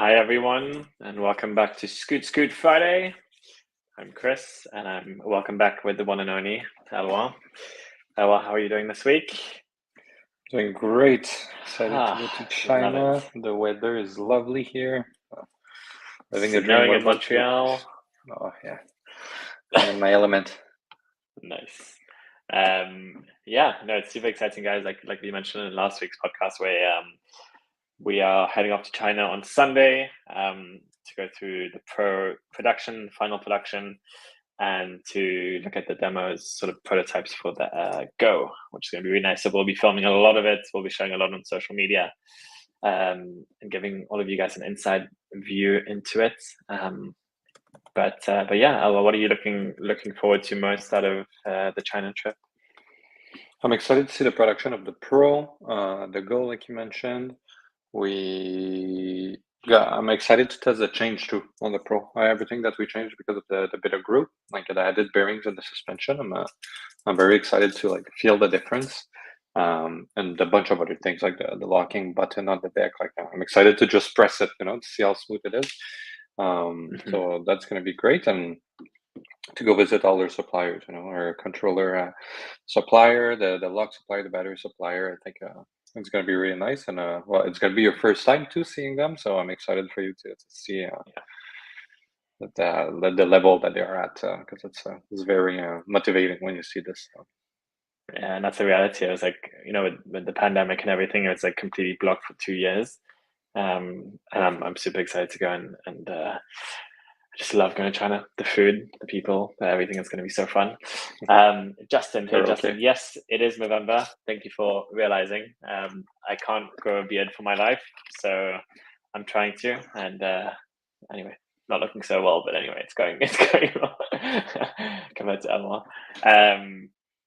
Hi everyone, and welcome back to Scoot Scoot Friday. I'm Chris, and I'm welcome back with the one and only Elwa. Elwa, how are you doing this week? Doing great. Excited to go to Love China. it. The weather is lovely here. Living the dream. Snowing What in about you? Montreal. Oh yeah, I'm in my element. Nice. Yeah, no, it's super exciting, guys. Like we mentioned in last week's podcast, we are heading off to China on Sunday to go through the final production, and to look at the demos, sort of prototypes for the Go, which is going to be really nice. So we'll be filming a lot of it. We'll be showing a lot on social media, and giving all of you guys an inside view into it. But yeah, Alva, what are you looking forward to most out of the China trip? I'm excited to see the production of the Pro, the Go, like you mentioned. I'm excited to test the change too on the Pro. Everything that we changed because of the bit of group, like the added bearings and the suspension. I'm very excited to like feel the difference. And a bunch of other things like the locking button on the deck. Like I'm excited to just press it, to see how smooth it is. So that's going to be great, and to go visit all their suppliers, our controller supplier, the lock supplier, the battery supplier. I think it's going to be really nice, and well, it's going to be your first time too seeing them, so I'm excited for you to see the level that they are at, because it's very motivating when you see this. Yeah, and that's the reality. I was like, with the pandemic and everything, it was like completely blocked for 2 years. And I'm super excited to go, and I just love going to China. The food, the people, everything is going to be so fun. Justin, hey They're Justin, okay. yes, it is November. Thank you for realizing. I can't grow a beard for my life, so I'm trying to. And anyway, not looking so well, but anyway, it's going well compared to Elmore.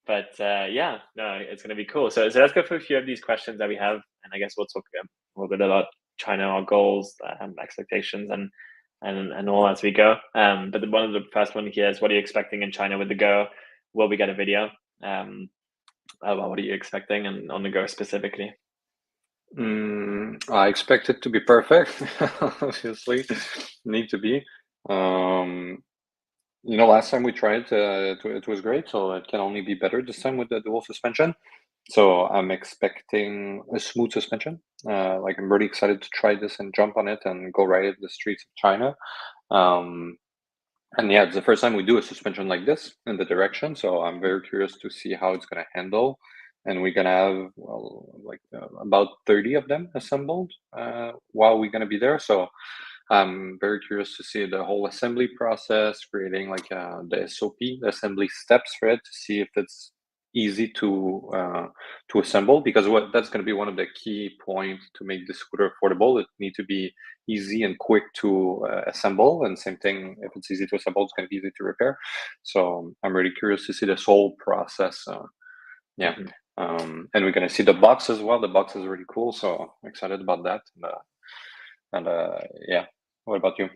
But yeah, no, it's going to be cool. So let's go through a few of these questions that we have, and I guess we'll talk a little bit about China, our goals, expectations, and all as we go. But one of the first one here is, what are you expecting in China with the Go? Will we get a video? What are you expecting, and on the Go specifically? I expect it to be perfect. Obviously, need to be. Last time we tried, it was great, so it can only be better this time with the dual suspension. So I'm expecting a smooth suspension. Like I'm really excited to try this and jump on it and go ride it the streets of China. And yeah, it's the first time we do a suspension like this in the direction, so I'm very curious to see how it's gonna handle. And we're gonna have about 30 of them assembled while we're gonna be there. So I'm very curious to see the whole assembly process, creating like the SOP, the assembly steps for it, to see if it's easy to assemble, because that's going to be one of the key points to make the scooter affordable. It needs to be easy and quick to assemble, and same thing, if it's easy to assemble, it's going to be easy to repair. So I'm really curious to see this whole process. Yeah. And we're going to see the box as well. The box is really cool, so I'm excited about that. And yeah, what about you?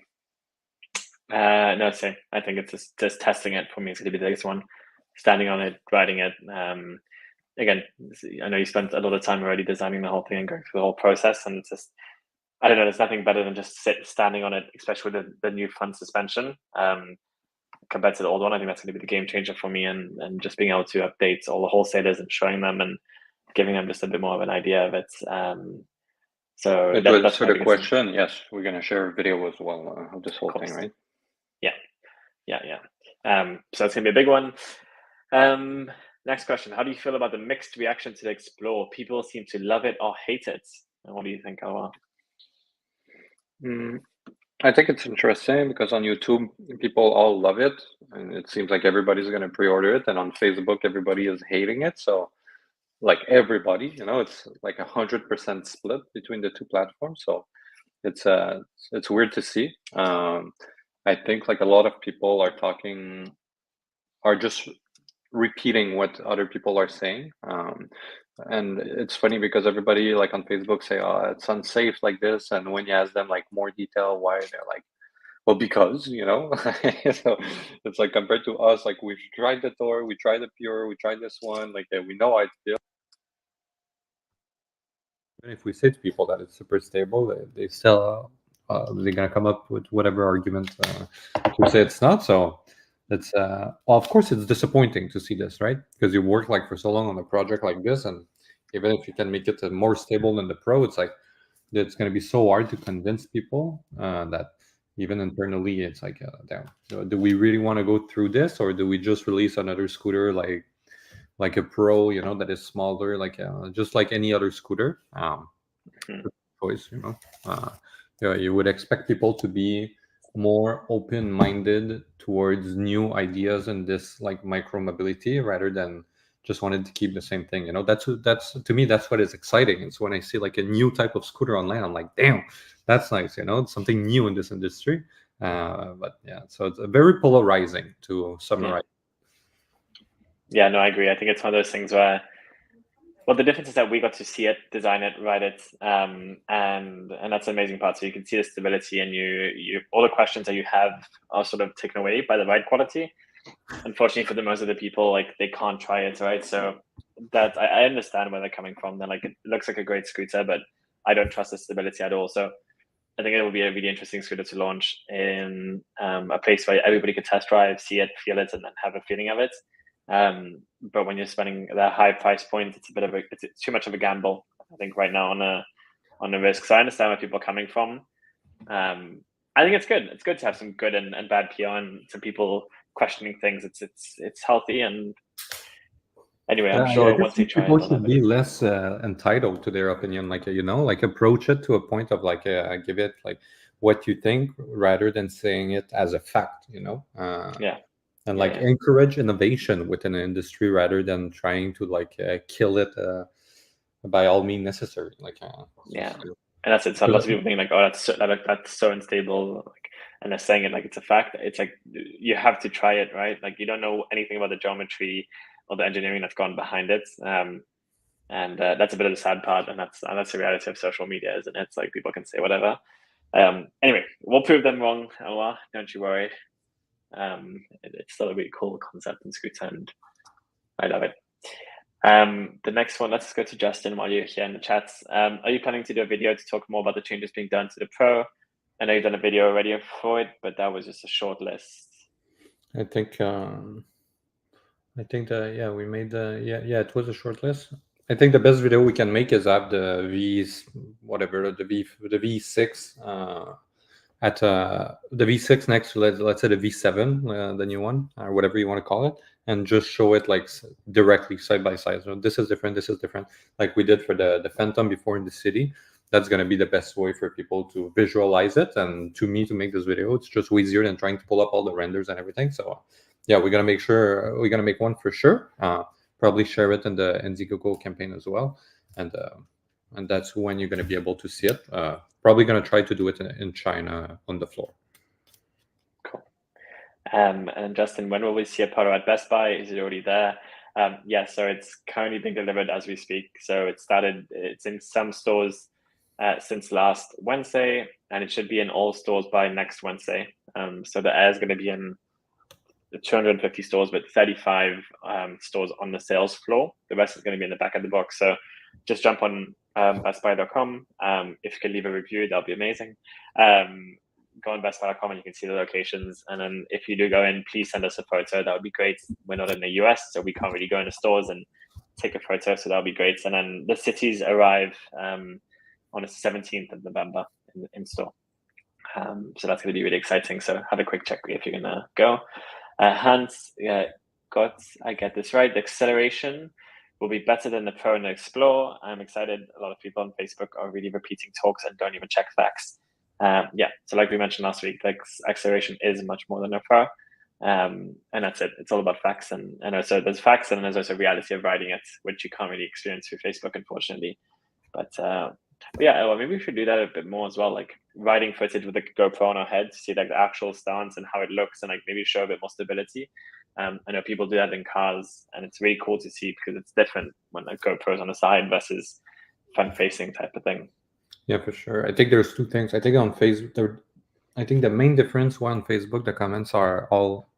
No, same. I think it's just testing it for me is going to be the biggest one. Standing on it, riding it. Again, I know you spent a lot of time already designing the whole thing and going through the whole process, and it's just, I don't know, there's nothing better than just standing on it, especially with the new front suspension. Compared to the old one, I think that's going to be the game changer for me, and just being able to update all the wholesalers and showing them and giving them just a bit more of an idea of it. So It was that's for my the biggest thing. question. Yes, we're going to share a video as well of this Of whole thing, course. right? Yeah. So that's going to be a big one. Next question. How do you feel about the mixed reaction to the Explore? People seem to love it or hate it. And what do you think, Alwa? Mm, I think it's interesting because on YouTube, people all love it, and it seems like everybody's going to pre-order it. And on Facebook, everybody is hating it. So, like everybody, it's like 100% split between the two platforms. So it's weird to see. I think like a lot of people are just repeating what other people are saying. And it's funny because everybody like on Facebook say, "Oh, it's unsafe like this," and when you ask them like more detail why, they're like, "Well, because." So it's like compared to us, like we've tried the Tor, we tried the Pure, we tried this one, like we know how it feels. Even if we say to people that it's super stable, they still they're gonna come up with whatever argument to say it's not. So it's well, of course, it's disappointing to see this, right? Because you work like for so long on a project like this, and even if you can make it more stable than the Pro, it's like it's going to be so hard to convince people that even internally, it's like, damn, do we really want to go through this, or do we just release another scooter like a Pro, that is smaller, like just like any other scooter? Choice, you would expect people to be more open-minded towards new ideas in this like micro mobility rather than just wanted to keep the same thing. That's to me, that's what is exciting. It's when I see like a new type of scooter online, I'm like, damn, that's nice. It's something new in this industry. But yeah, so it's very polarizing, to summarize. Yeah, no, I agree. I think it's one of those things where, well, the difference is that we got to see it, design it, ride it, and that's the amazing part. So you can see the stability, and you all the questions that you have are sort of taken away by the ride quality. Unfortunately, for the most of the people, like they can't try it, right? So that I understand where they're coming from. They're like, it looks like a great scooter, but I don't trust the stability at all. So I think it will be a really interesting scooter to launch in a place where everybody could test drive, see it, feel it, and then have a feeling of it. But when you're spending that high price point, it's it's too much of a gamble, I think, right now on the risk. So I understand where people are coming from. I think it's good. It's good to have some good and bad PR and some people questioning things. It's healthy, and anyway, I'm sure once they try people it, should be less entitled to their opinion, like like approach it to a point of like give it like what you think rather than saying it as a fact, and like encourage innovation within an industry rather than trying to like kill it by all means necessary. Like and that's it. So lots of people think like, oh, that's so unstable, like, and they're saying it like it's a fact. It's like you have to try it, right? Like you don't know anything about the geometry or the engineering that's gone behind it, and that's a bit of the sad part, and that's the reality of social media, isn't it? It's like people can say whatever. Anyway, we'll prove them wrong, Eloi. Don't you worry. It's still a really cool concept in scooter, and I love it. The next one, let's go to Justin while you're here in the chats. Are you planning to do a video to talk more about the changes being done to the Pro? I know you've done a video already for it, but that was just a short list. I think that we made it was a short list. I think the best video we can make is have the V6 at the V6 next to let's say the V7, the new one, or whatever you want to call it, and just show it like directly side by side. So this is different, like we did for the Phantom before in the city. That's going to be the best way for people to visualize it, and to me, to make this video, it's just easier than trying to pull up all the renders and everything. So yeah, we're gonna make one for sure. Probably share it in the Indiegogo campaign as well, and that's when you're gonna be able to see it. Probably gonna try to do it in China on the floor. Cool. And Justin, when will we see a Pro at Best Buy? Is it already there? Yeah, so it's currently being delivered as we speak. So it's in some stores since last Wednesday, and it should be in all stores by next Wednesday. So the Air is going to be in 250 stores, but 35 stores on the sales floor. The rest is going to be in the back of the box. So just jump on bestbuy.com. If you can leave a review, that'll be amazing. Go on bestbuy.com and you can see the locations. And then if you do go in, please send us a photo. That would be great. We're not in the US, so we can't really go into stores and take a photo. So that'll be great. And then the cities arrive on the 17th of November in store. So that's going to be really exciting. So have a quick check if you're going to go. Hans, I get this right. The acceleration will be better than the Pro and the Explore. I'm excited. A lot of people on Facebook are really repeating talks and don't even check facts. So like we mentioned last week, like acceleration is much more than a Pro. And that's it. It's all about facts. And also there's facts, and there's also reality of riding it, which you can't really experience through Facebook, unfortunately. But well, maybe we should do that a bit more as well, like riding footage with the GoPro on our head to see like the actual stance and how it looks, and like maybe show a bit more stability. I know people do that in cars, and it's really cool to see because it's different when the GoPro's on the side versus front-facing type of thing. Yeah, for sure. I think there's two things. I think on Facebook, I think the main difference on Facebook, the comments are all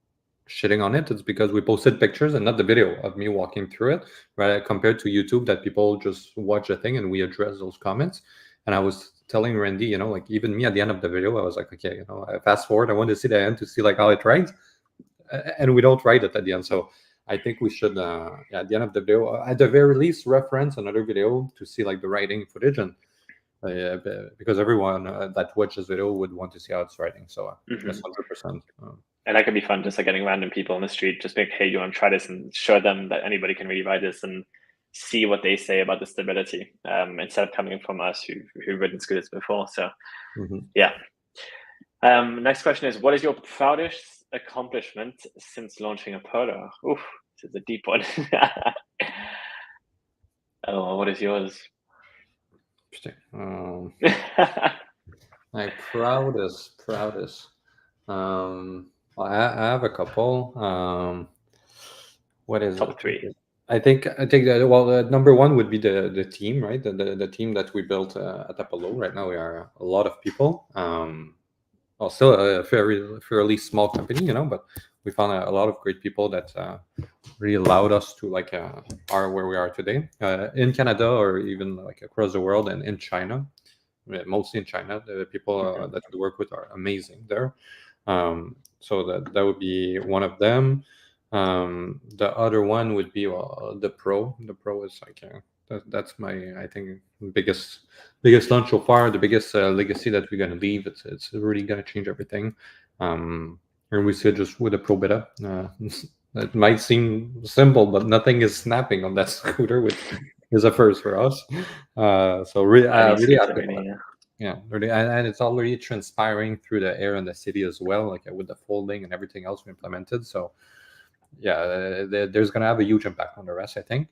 shitting on it. It's because we posted pictures and not the video of me walking through it, right? Compared to YouTube, that people just watch a thing and we address those comments. And I was telling Randy, like even me at the end of the video, I was like, okay, I fast forward, I want to see the end to see like how it rides, and we don't write it at the end. So I think we should, at the end of the video, at the very least, reference another video to see like the writing footage, and because everyone that watches video would want to see how it's writing. So that's 100%. And that could be fun, just like getting random people on the street, just make, hey, you want to try this, and show them that anybody can really ride this, and see what they say about the stability, instead of coming from us who've ridden scooters before. So yeah. Next question is, what is your proudest accomplishment since launching a Polo? Oof, this is a deep one. Oh, what is yours? My proudest. I have a couple. What is Top three? I think that number one would be the team, right? The team that we built at Apollo. Right now we are a lot of people. Still a fairly small company, but we found a lot of great people that really allowed us to are where we are today in Canada, or even like across the world, and in China. Mostly in China, the people that we work with are amazing there. So that would be one of them. The other one would be the Pro. The Pro is like that's my, I think, biggest launch so far. The biggest legacy that we're gonna leave. It's really gonna change everything. And we see it just with the Pro Beta. It might seem simple, but nothing is snapping on that scooter, which is a first for us. So really happy about that. Yeah, really, and it's already transpiring through the air in the city as well, like with the folding and everything else we implemented. So yeah, there's gonna have a huge impact on the rest, I think.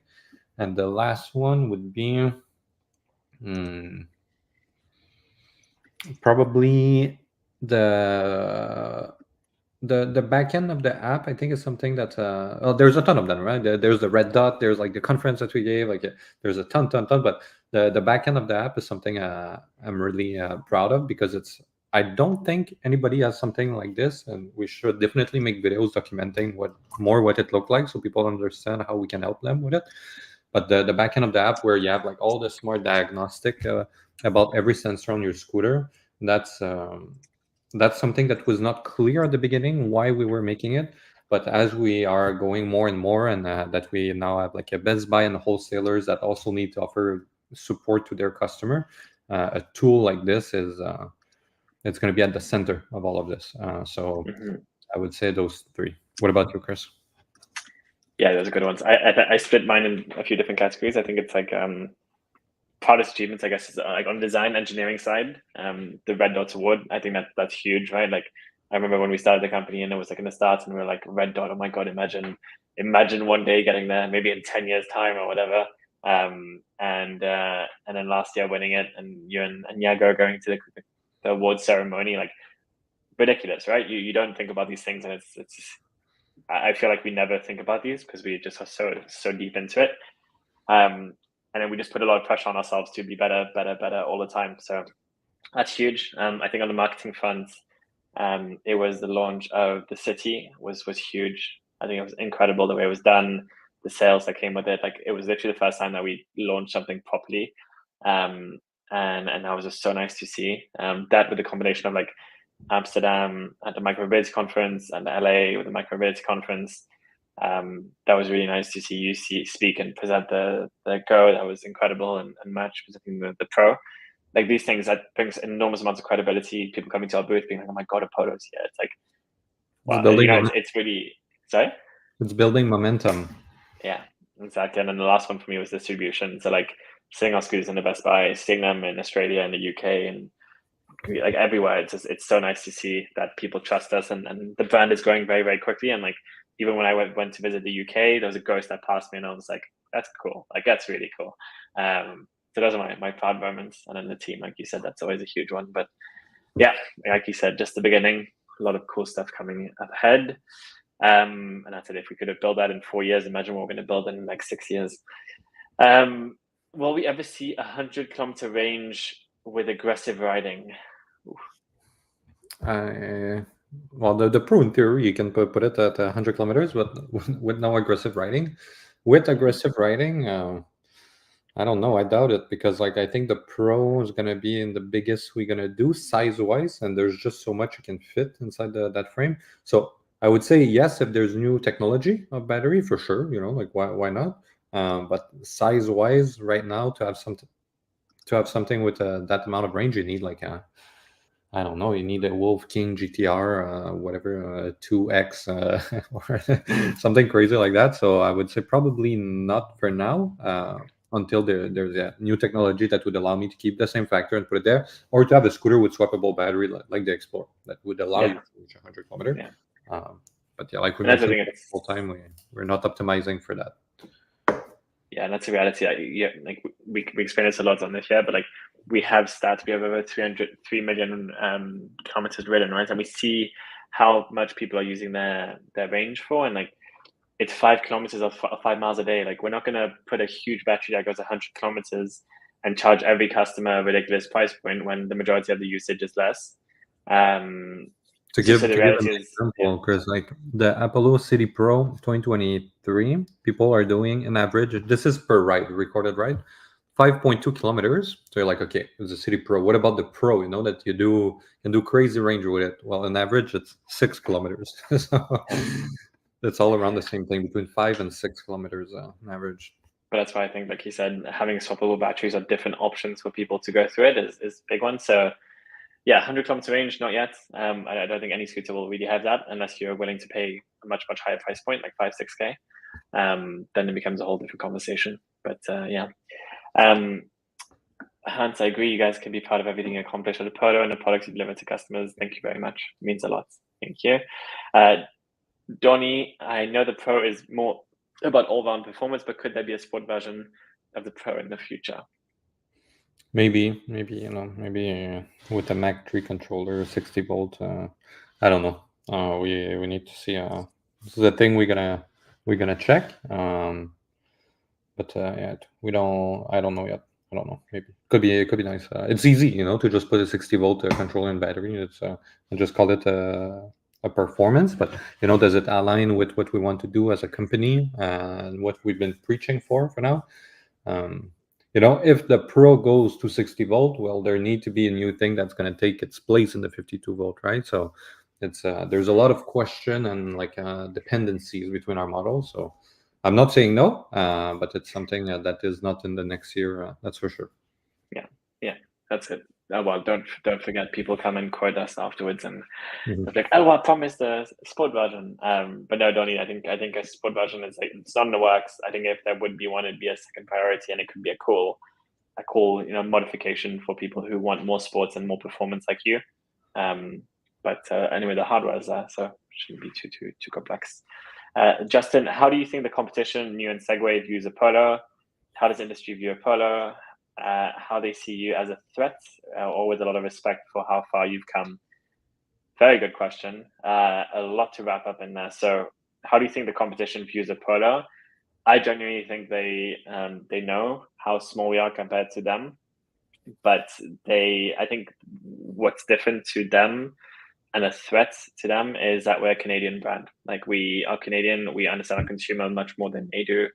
And the last one would be probably the back end of the app. I think is something that there's a ton of them, right? There's the red dot, there's like the conference that we gave, like there's a ton, but the back end of the app is something I'm really proud of, because I don't think anybody has something like this, and we should definitely make videos documenting what it looked like, so people understand how we can help them with it. But the back end of the app, where you have like all the smart diagnostic about every sensor on your scooter, that's something that was not clear at the beginning why we were making it. But as we are going more and more, and that we now have like a Best Buy and wholesalers that also need to offer support to their customer, a tool like this is it's going to be at the center of all of this. So I would say those three. What about you, Chris? Yeah, those are good ones. I split mine in a few different categories. I think it's like proudest achievements, I guess, is like on the design engineering side. The Red Dots Award, I think that's huge, right? Like I remember when we started the company, and it was like in the start, and we were like, Red Dot, oh my god, imagine one day getting there, maybe in 10 years time or whatever. And then last year winning it, and you and Yago going to the award ceremony, like ridiculous, right? You don't think about these things, and it's I feel like we never think about these because we just are so deep into it. And then we just put a lot of pressure on ourselves to be better all the time. So that's huge. I think on the marketing front, it was the launch of the city was huge. I think it was incredible the way it was done, the sales that came with it. Like it was literally the first time that we launched something properly. And that was just so nice to see. That with the combination of like Amsterdam at the Micromobility Conference and LA with the Micromobility Conference. That was really nice to see you speak and present the Go. That was incredible, and Match presenting the Pro. Like these things, that brings enormous amounts of credibility. People coming to our booth being like, "Oh my god, Apollo's here!" It's like, wow, it's really sorry. It's building momentum. Yeah, exactly. And then the last one for me was distribution. So like seeing our scooters in the Best Buy, seeing them in Australia and the UK, and like everywhere. It's so nice to see that people trust us, and the brand is growing very, very quickly. And like even when I went to visit the UK, there was a ghost that passed me, and I was like, that's cool. Like that's really cool. So those are my proud moments. And then the team, like you said, that's always a huge one. But yeah, like you said, just the beginning, a lot of cool stuff coming up ahead. And that's it. If we could have built that in 4 years, imagine what we're going to build in the next 6 years. Will we ever see 100-kilometer range with aggressive riding? Well, the Pro, in theory, you can put it at 100 kilometers, but with no aggressive riding. With aggressive riding, I don't know. I doubt it because like I think the Pro is gonna be in the biggest we're gonna do size-wise, and there's just so much you can fit inside that frame. So I would say yes if there's new technology of battery for sure. Like why not? But size-wise, right now to have something with that amount of range, you need like I don't know, you need a Wolf King GTR, whatever, 2X, or something crazy like that. So I would say probably not for now, until there's a new technology that would allow me to keep the same factor and put it there, or to have a scooter with swappable battery like the Explorer that would allow you Yeah. to reach 100 kilometers. Yeah. But yeah, like we And that's the mentioned thing. It's the whole time, we're not optimizing for that. yeah, and that's a reality. Yeah, like we experience a lot on this year, but like we have stats. We have over 3 million kilometers ridden, right? And we see how much people are using their range for, and like it's 5 kilometers or 5 miles a day. Like we're not going to put a huge battery that goes 100 kilometers and charge every customer a ridiculous price point when the majority of the usage is less. To So give the an reality is, example, because like the Apollo City Pro 2023, people are doing an average. This is per ride, recorded ride, 5.2 kilometers. So you're like, okay, it's a City Pro. What about the Pro? That you can do crazy range with it. Well, on average, it's 6 kilometers. So it's all around the same thing, between 5 and 6 kilometers on average. but that's why I think, like you said, having swappable batteries or different options for people to go through it is a big one. So yeah, 100 kilometer range, not yet. I don't think any scooter will really have that unless you're willing to pay a much higher price point, like 5-6K. Then it becomes a whole different conversation. But yeah. Hans, I agree. You guys can be proud of everything you accomplished at the Polo and the products you deliver to customers. Thank you very much. It means a lot. Thank you. Donnie, I know the Pro is more about all-round performance, but could there be a sport version of the Pro in the future? Maybe with a Mac 3 controller, 60 volt. I don't know. We need to see. This is a thing we're gonna check. But yeah, I don't know yet. I don't know. Maybe it could be nice. It's easy, to just put a 60 volt controller and battery. It's and just call it a performance. But does it align with what we want to do as a company and what we've been preaching for now? If the Pro goes to 60 volt, well, there need to be a new thing that's going to take its place in the 52 volt, right? So it's there's a lot of question and like dependencies between our models. So I'm not saying no, but it's something that is not in the next year. That's for sure. Yeah, that's it. Well, don't forget, people come and quote us afterwards and Mhm. they're like, "Oh, I promised a sport version." But no, Donnie, I think a sport version is like it's not in the works. I think if there would be one, it'd be a second priority, and it could be a cool modification for people who want more sports and more performance like you. But anyway, the hardware is there, so it shouldn't be too complex. Justin, how do you think the competition, you and Segway, views a Polo? How does industry view a Polo? How they see you as a threat, or with a lot of respect for how far you've come? Very good question. A lot to wrap up in there. So, how do you think the competition views a Polo? I genuinely think they know how small we are compared to them, but I think what's different to them and a threat to them is that we're a Canadian brand. Like we are Canadian, we understand our consumer much more than they do.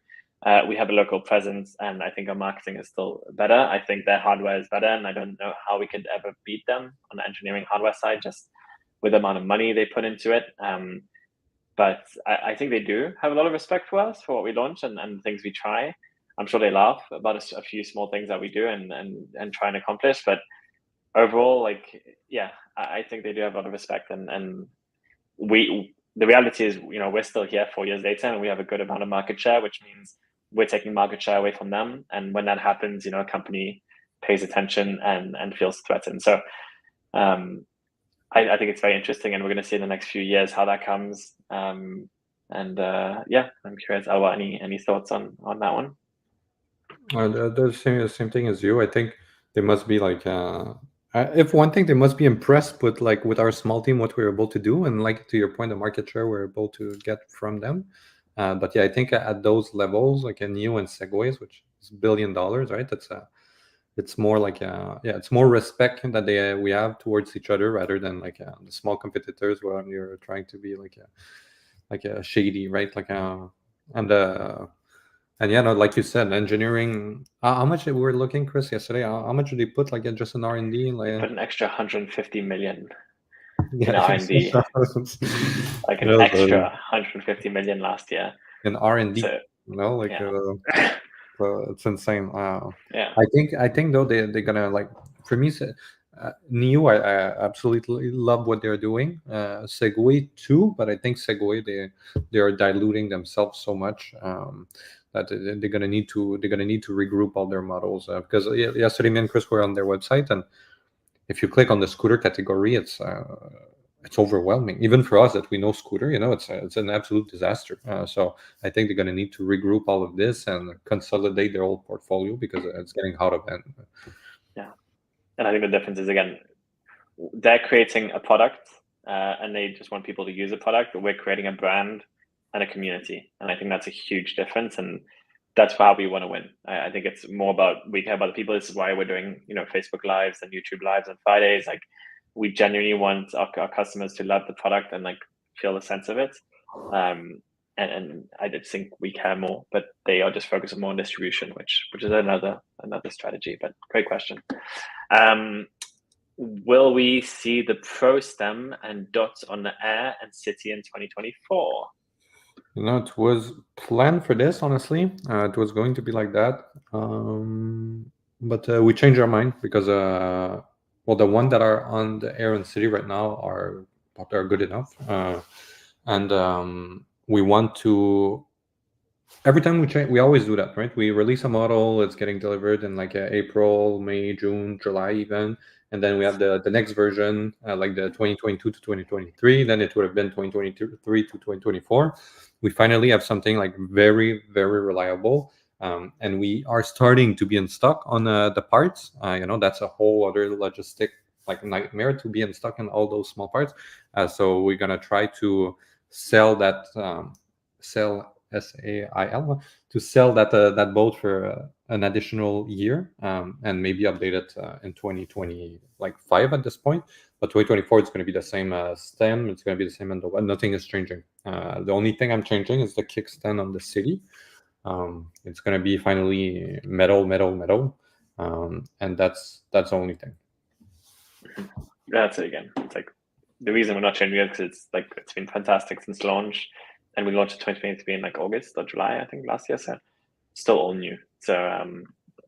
We have a local presence, and I think our marketing is still better. I think their hardware is better, and I don't know how we could ever beat them on the engineering hardware side, just with the amount of money they put into it. But I think they do have a lot of respect for us for what we launch and things we try. I'm sure they laugh about a few small things that we do and try and accomplish. But overall, like, yeah, I think they do have a lot of respect. And the reality is, we're still here 4 years later, and we have a good amount of market share, which means we're taking market share away from them. And when that happens, a company pays attention and feels threatened. So I think it's very interesting, and we're going to see in the next few years how that comes. Yeah, I'm curious, Alwa, any thoughts on that one? The same thing as you. I think they must be like, if one thing, they must be impressed with with our small team, what we're able to do, and like to your point, the market share we're able to get from them. But yeah, I think at those levels, like in you and Segways, which is $1 billion, right? It's more like it's more respect that we have towards each other rather than like the small competitors where you're trying to be like a shady, right? And And yeah, no, like you said, engineering. How much we were looking, Chris, yesterday? How much did they put like in just in R&D? Like, Put an extra 150 million in yeah, R&D, like an yeah, extra 150 million last year. in R&D. So Like yeah. it's insane. Yeah. I think though they're gonna like, for me, Neo, I absolutely love what they're doing. Segway too, but I think Segway they are diluting themselves so much that they're gonna need to regroup all their models, because yesterday me and Chris were on their website, and if you click on the scooter category, it's overwhelming. Even for us that we know scooter, it's an absolute disaster. So I think they're going to need to regroup all of this and consolidate their whole portfolio because it's getting out of hand. Yeah, and I think the difference is, again, they're creating a product and they just want people to use a product, but we're creating a brand and a community, and I think that's a huge difference, and that's how we want to win. I think it's more about, we care about the people. This is why we're doing Facebook Lives and YouTube Lives on Fridays. Like, we genuinely want our customers to love the product and like feel the sense of it. And I did think we care more, but they are just focusing more on distribution, which is another strategy. But great question. Will we see the Pro Stem and dots on the Air and City in 2024? It was planned for this, honestly. It was going to be like that. But we changed our mind because, well, the one that are on the Air and City right now are good enough. And we want to, every time we change, we always do that, right? We release a model, it's getting delivered in like April, May, June, July even. And then we have the next version, like the 2022 to 2023. Then it would have been 2023 to 2024. We finally have something like very, very reliable. And we are starting to be in stock on the parts. That's a whole other logistic like nightmare to be in stock in all those small parts. So we're going to try to sell that, SAIL, to sell that boat for an additional year, and maybe update it in 2025 at this point. But 2024 it's going to be the same stem. It's going to be the same handle. Nothing is changing. The only thing I'm changing is the kickstand on the City. It's going to be finally metal, and that's the only thing. That's it again. It's like the reason we're not changing it because it's been fantastic since launch, and we launched 2023 in like August or July, I think, last year. So still all new. So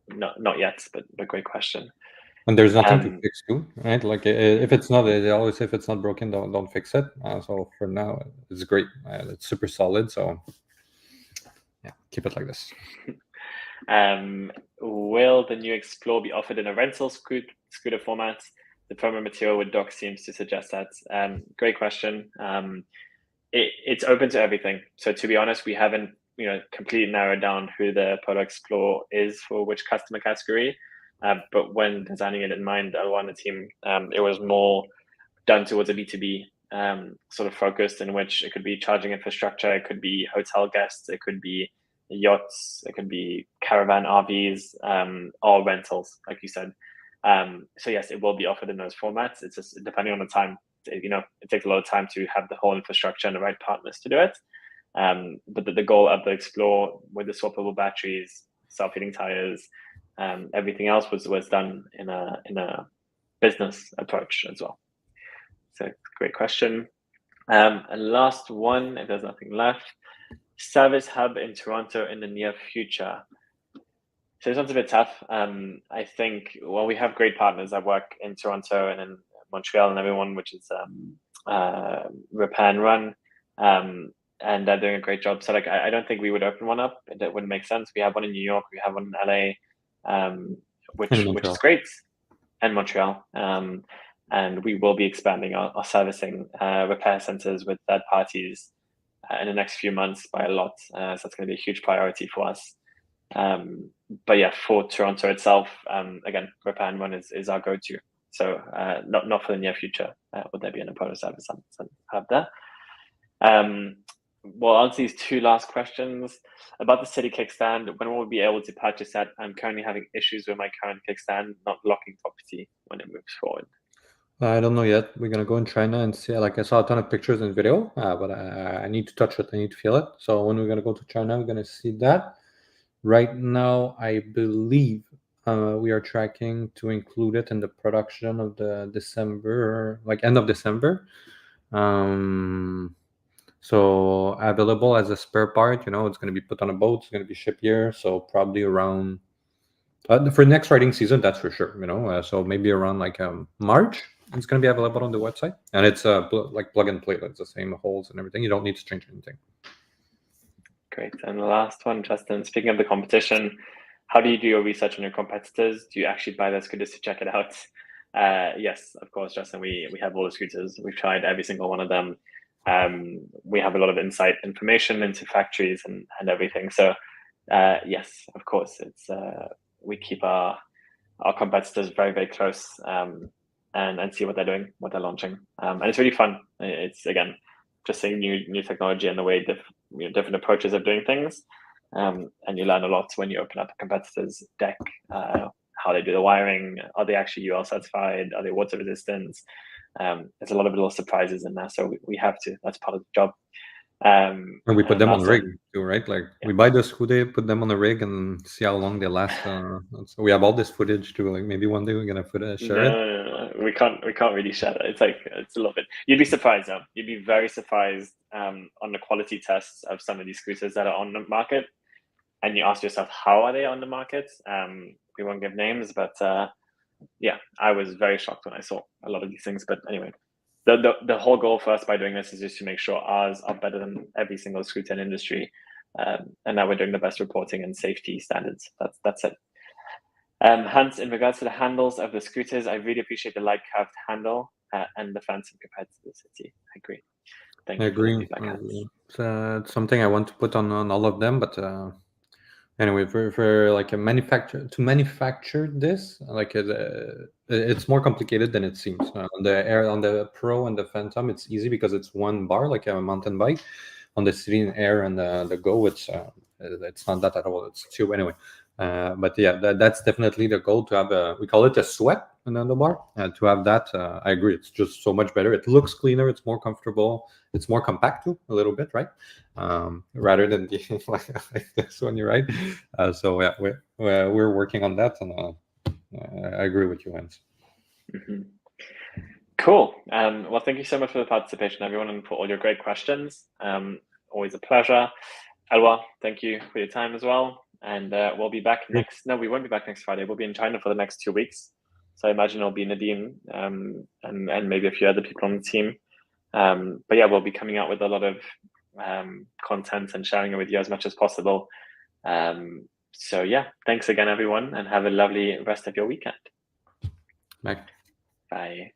not yet, but great question. And there's nothing to fix too, right? Like if it's not, they always say if it's not broken, don't fix it. So for now, it's great. It's super solid. So yeah, keep it like this. Will the new Explore be offered in a rental scooter format? The promo material with Doc seems to suggest that. Great question. It's open to everything. So to be honest, we haven't completely narrowed down who the Polo Explore is for which customer category. But when designing it in mind, on the team, it was more done towards a B2B sort of focused, in which it could be charging infrastructure, it could be hotel guests, it could be yachts, it could be caravan RVs, or rentals, like you said. So yes, it will be offered in those formats. It's just depending on the time. It takes a lot of time to have the whole infrastructure and the right partners to do it. But the goal of the Explore with the swappable batteries, self-heating tires, everything else was done in a business approach as well. So great question. And last one, if there's nothing left, service hub in Toronto in the near future. So this one's a bit tough. I think, well, we have great partners that work in Toronto and in Montreal and everyone, which is Repair and Run, and they're doing a great job. So like, I don't think we would open one up. That wouldn't make sense. We have one in New York, we have one in LA, which is great, and Montreal. And we will be expanding our servicing repair centers with third parties in the next few months by a lot. So that's going to be a huge priority for us. But yeah, for Toronto itself, again, Repair and Run is our go-to. So not for the near future would there be an Apollo service hub there. We'll answer these two last questions. About the City kickstand, when will we be able to purchase that? I'm currently having issues with my current kickstand not locking property when it moves forward. I don't know yet. We're gonna go in China and see. Like I saw a ton of pictures and video, but I need to touch it. I need to feel it. So when we're gonna go to China, we're gonna see that. Right now, I believe we are tracking to include it in the production of the December, like end of December. So available as a spare part, it's going to be put on a boat, it's going to be shipped here. So probably around for next riding season, that's for sure. So maybe around like March, it's going to be available on the website, and it's like plug and play. It's the same holes and everything. You don't need to change anything. Great. And the last one, Justin, speaking of the competition, how do you do your research on your competitors? Do you actually buy their scooters to check it out? Yes, of course, Justin, we have all the scooters. We've tried every single one of them. We have a lot of insight information into factories and everything. So yes, of course, it's we keep our competitors very, very close and see what they're doing, what they're launching. And it's really fun. It's, again, just seeing new technology and the way different approaches of doing things. And you learn a lot when you open up a competitor's deck, how they do the wiring. Are they actually UL certified? Are they water resistant? There's a lot of little surprises in there. So we have to, that's part of the job. And we put them on last rig one- too, right? Like Yeah. we buy the scooter, put them on the rig, and see how long they last. So we have all this footage too. Like maybe one day we're gonna share it. No, we can't really share that. It's like, it's a little bit. You'd be surprised though. You'd be very surprised on the quality tests of some of these scooters that are on the market, and you ask yourself, how are they on the market? We won't give names, but yeah, I was very shocked when I saw a lot of these things. But anyway, the whole goal for us by doing this is just to make sure ours are better than every single scooter in industry, and that we're doing the best reporting and safety standards. That's it. Hans, in regards to the handles of the scooters, I really appreciate the light curved handle and the Phantom compared to the City. I agree. Thank I you for the agree. feedback, Hans. It's something I want to put on all of them, but anyway, for like a manufacture this, like it's more complicated than it seems. On the Pro and the Phantom, it's easy because it's one bar, like a mountain bike. On the City and Air and the Go, it's not that at all. It's two anyway. But yeah, that's definitely the goal, to have we call it a sweat handlebar. To have that, I agree. It's just so much better. It looks cleaner. It's more comfortable. It's more compact too, a little bit, right? Rather than the like this one, you're right. So yeah, we're working on that, and I agree with you, Hans. Mm-hmm. Cool. Well, thank you so much for the participation, everyone, and for all your great questions. Always a pleasure. Eloi, thank you for your time as well. And we'll be back next. No, we won't be back next Friday. We'll be in China for the next 2 weeks. So I imagine it'll be Nadim and maybe a few other people on the team. But yeah, we'll be coming out with a lot of content and sharing it with you as much as possible. So yeah, thanks again, everyone, and have a lovely rest of your weekend. Bye. Bye.